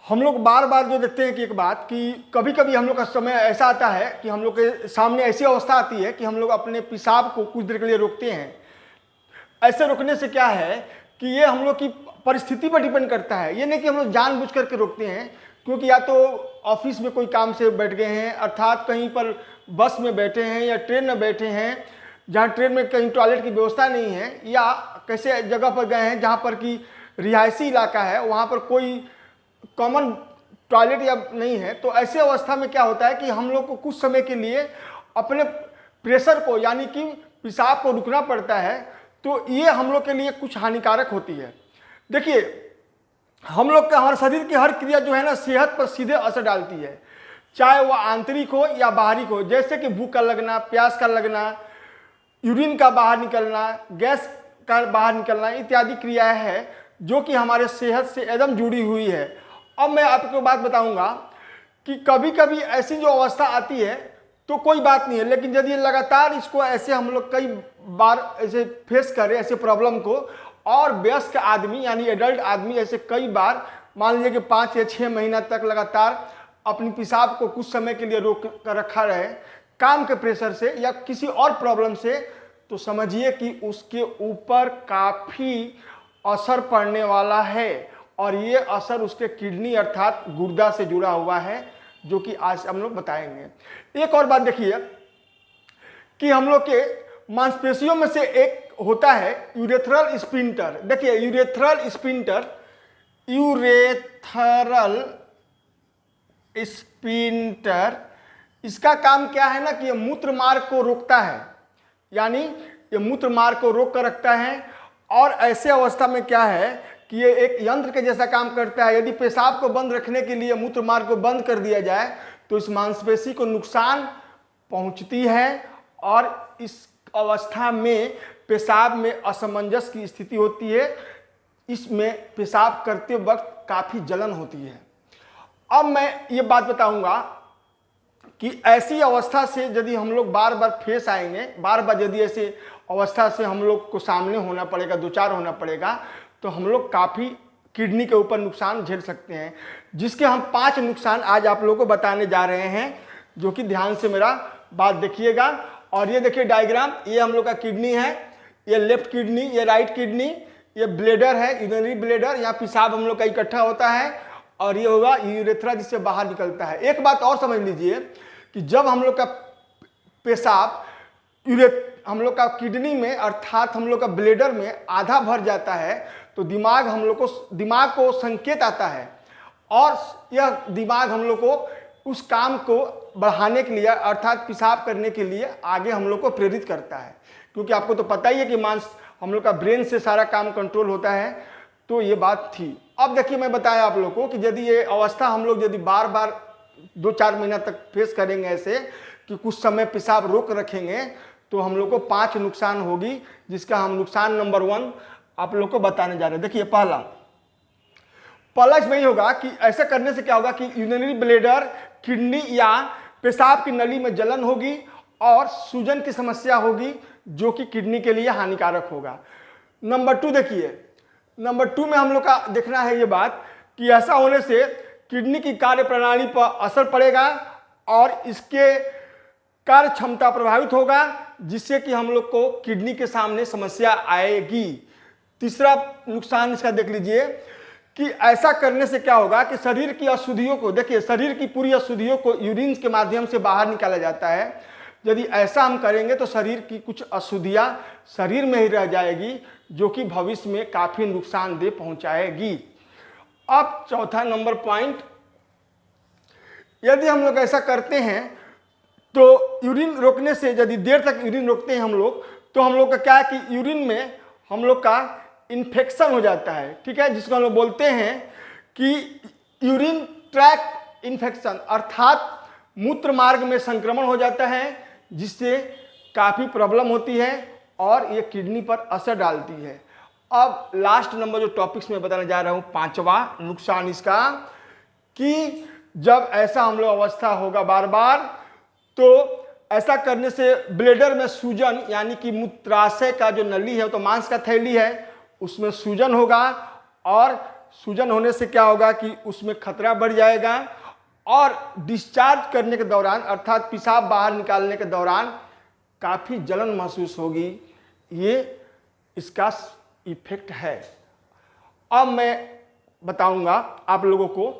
हम लोग बार बार जो देखते हैं कि एक बात कि कभी कभी हम लोग का समय ऐसा आता है कि हम लोग के सामने ऐसी अवस्था आती है कि हम लोग अपने पेशाब को कुछ देर के लिए रोकते हैं। ऐसे रोकने से क्या है कि ये हम लोग की परिस्थिति पर डिपेंड करता है। ये नहीं कि हम लोग जानबूझ करके रोकते हैं, क्योंकि या तो ऑफिस में कोई काम से बैठ गए हैं, अर्थात कहीं पर बस में बैठे हैं या ट्रेन में बैठे हैं जहाँ ट्रेन में कहीं टॉयलेट की व्यवस्था नहीं है, या कैसे जगह पर गए हैं जहाँ पर कि रिहायशी इलाका है, वहाँ पर कोई कॉमन टॉयलेट या नहीं है। तो ऐसे अवस्था में क्या होता है कि हम लोग को कुछ समय के लिए अपने प्रेशर को यानी कि पेशाब को रुकना पड़ता है। तो ये हम लोग के लिए कुछ हानिकारक होती है। देखिए, हम लोग का हमारे शरीर की हर क्रिया जो है ना सेहत पर सीधे असर डालती है, चाहे वह आंतरिक हो या बाहरी हो। जैसे कि भूख का लगना, प्यास का लगना, यूरिन का बाहर निकलना, गैस का बाहर निकलना इत्यादि क्रियाएं हैं जो कि हमारे सेहत से एकदम जुड़ी हुई है। अब मैं आपको बात बताऊंगा कि कभी कभी ऐसी जो अवस्था आती है तो कोई बात नहीं है, लेकिन यदि लगातार इसको ऐसे हम लोग कई बार ऐसे फेस करें ऐसे प्रॉब्लम को, और वयस्क आदमी यानी एडल्ट आदमी ऐसे कई बार मान लीजिए कि 5 या 6 महीना तक लगातार अपनी पेशाब को कुछ समय के लिए रोक कर रखा रहे काम के प्रेशर से या किसी और प्रॉब्लम से, तो समझिए कि उसके ऊपर काफ़ी असर पड़ने वाला है। और ये असर उसके किडनी अर्थात गुर्दा से जुड़ा हुआ है, जो कि आज हम लोग बताएंगे। एक और बात देखिए कि हम लोग के मांसपेशियों में से एक होता है यूरेथ्रल स्फिंक्टर। देखिए, यूरेथ्रल स्फिंक्टर इसका काम क्या है ना कि ये मूत्र मार्ग को रोकता है, यानी ये मूत्र मार्ग को रोक कर रखता है। और ऐसे अवस्था में क्या है कि ये एक यंत्र के जैसा काम करता है। यदि पेशाब को बंद रखने के लिए मूत्र मार्ग को बंद कर दिया जाए तो इस मांसपेशी को नुकसान पहुंचती है, और इस अवस्था में पेशाब में असमंजस की स्थिति होती है। इसमें पेशाब करते वक्त काफ़ी जलन होती है। अब मैं ये बात बताऊंगा कि ऐसी अवस्था से यदि हम लोग बार बार फेस आएंगे, बार बार यदि ऐसी अवस्था से हम लोग को सामने होना पड़ेगा, दो चार होना पड़ेगा, तो हम लोग काफ़ी किडनी के ऊपर नुकसान झेल सकते हैं, जिसके हम 5 नुकसान आज आप लोगों को बताने जा रहे हैं, जो कि ध्यान से मेरा बात देखिएगा। और ये देखिए डायग्राम, ये हम लोग का किडनी है, ये लेफ्ट किडनी, ये राइट किडनी, ये ब्लेडर है, यूरिनरी ब्लेडर, यहाँ पेशाब हम लोग का इकट्ठा होता है, और ये होगा यूरेथ्रा जिससे बाहर निकलता है। एक बात और समझ लीजिए कि जब हम लोग का पेशाब हम लोग का किडनी में अर्थात हम लोग का ब्लेडर में आधा भर जाता है, तो दिमाग को संकेत आता है, और यह दिमाग हम लोग को उस काम को बढ़ाने के लिए अर्थात पेशाब करने के लिए आगे हम लोग को प्रेरित करता है। क्योंकि आपको तो पता ही है कि हम लोग का ब्रेन से सारा काम कंट्रोल होता है। तो ये बात थी। अब देखिए, मैं बताया आप लोग को कि यदि ये अवस्था हम लोग यदि बार बार 2-4 महीना तक फेस करेंगे ऐसे कि कुछ समय पेशाब रोक रखेंगे, तो हम लोग को 5 नुकसान होगी, जिसका हम नुकसान नंबर 1 आप लोग को बताने जा रहे हैं। देखिए, पहला इसमें ही होगा कि ऐसा करने से क्या होगा कि यूरिनरी ब्लेडर, किडनी या पेशाब की नली में जलन होगी और सूजन की समस्या होगी, जो कि किडनी के लिए हानिकारक होगा। नंबर 2 देखिए, नंबर 2 में हम लोग का देखना है ये बात कि ऐसा होने से किडनी की कार्य प्रणाली पर असर पड़ेगा और इसके कार्य क्षमता प्रभावित होगा, जिससे कि हम लोग को किडनी के सामने समस्या आएगी। तीसरा नुकसान इसका देख लीजिए कि ऐसा करने से क्या होगा कि शरीर की अशुद्धियों को, देखिए शरीर की पूरी अशुद्धियों को यूरिन के माध्यम से बाहर निकाला जाता है। यदि ऐसा हम करेंगे तो शरीर की कुछ अशुद्धियां शरीर में ही रह जाएगी, जो कि भविष्य में काफ़ी नुकसानदेह पहुंचाएगी। अब चौथा नंबर पॉइंट, यदि हम लोग ऐसा करते हैं तो यूरिन रोकने से, यदि देर तक यूरिन रोकते हैं हम लोग, तो हम लोग का क्या है कि यूरिन में हम लोग का इन्फेक्शन हो जाता है, ठीक है, जिसको हम लोग बोलते हैं कि यूरिन ट्रैक्ट इन्फेक्शन, अर्थात मूत्र मार्ग में संक्रमण हो जाता है, जिससे काफ़ी प्रॉब्लम होती है और ये किडनी पर असर डालती है। अब लास्ट नंबर जो टॉपिक्स में बताने जा रहा हूँ, 5वां नुकसान इसका, कि जब ऐसा हम लोग अवस्था होगा बार बार, तो ऐसा करने से ब्लेडर में सूजन, यानी कि मूत्राशय का जो नली है, तो मांस का थैली है, उसमें सूजन होगा और सूजन होने से क्या होगा कि उसमें खतरा बढ़ जाएगा और डिस्चार्ज करने के दौरान अर्थात पेशाब बाहर निकालने के दौरान काफ़ी जलन महसूस होगी। ये इसका इफेक्ट है। अब मैं बताऊंगा आप लोगों को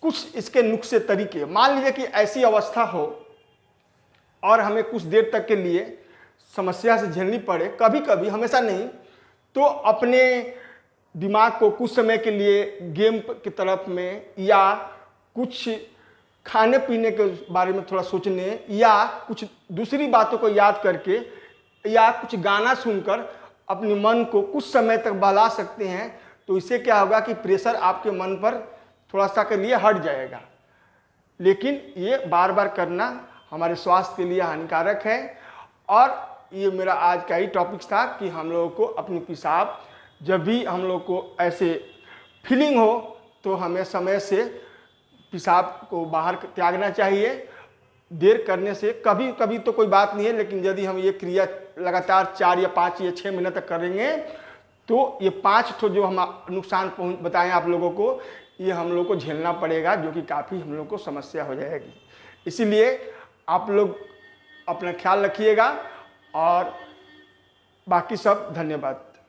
कुछ इसके नुस्खे तरीके। मान लीजिए कि ऐसी अवस्था हो और हमें कुछ देर तक के लिए समस्या से झेलनी पड़े, कभी कभी, हमेशा नहीं, तो अपने दिमाग को कुछ समय के लिए गेम की तरफ में या कुछ खाने पीने के बारे में थोड़ा सोचने या कुछ दूसरी बातों को याद करके या कुछ गाना सुनकर अपने मन को कुछ समय तक बहला सकते हैं। तो इससे क्या होगा कि प्रेशर आपके मन पर थोड़ा सा के लिए हट जाएगा। लेकिन ये बार बार करना हमारे स्वास्थ्य के लिए हानिकारक है। और ये मेरा आज का ही टॉपिक था कि हम लोगों को अपनी पेशाब, जब भी हम लोग को ऐसे फीलिंग हो तो हमें समय से पेशाब को बाहर त्यागना चाहिए। देर करने से कभी कभी तो कोई बात नहीं है, लेकिन यदि हम ये क्रिया लगातार 4 या 5 या 6 मिनट तक करेंगे तो ये 5 ठो जो हम नुकसान बताएं आप लोगों को, ये हम लोग को झेलना पड़ेगा, जो कि काफ़ी हम लोग को समस्या हो जाएगी। इसीलिए आप लोग अपना ख्याल रखिएगा और बाकी सब धन्यवाद।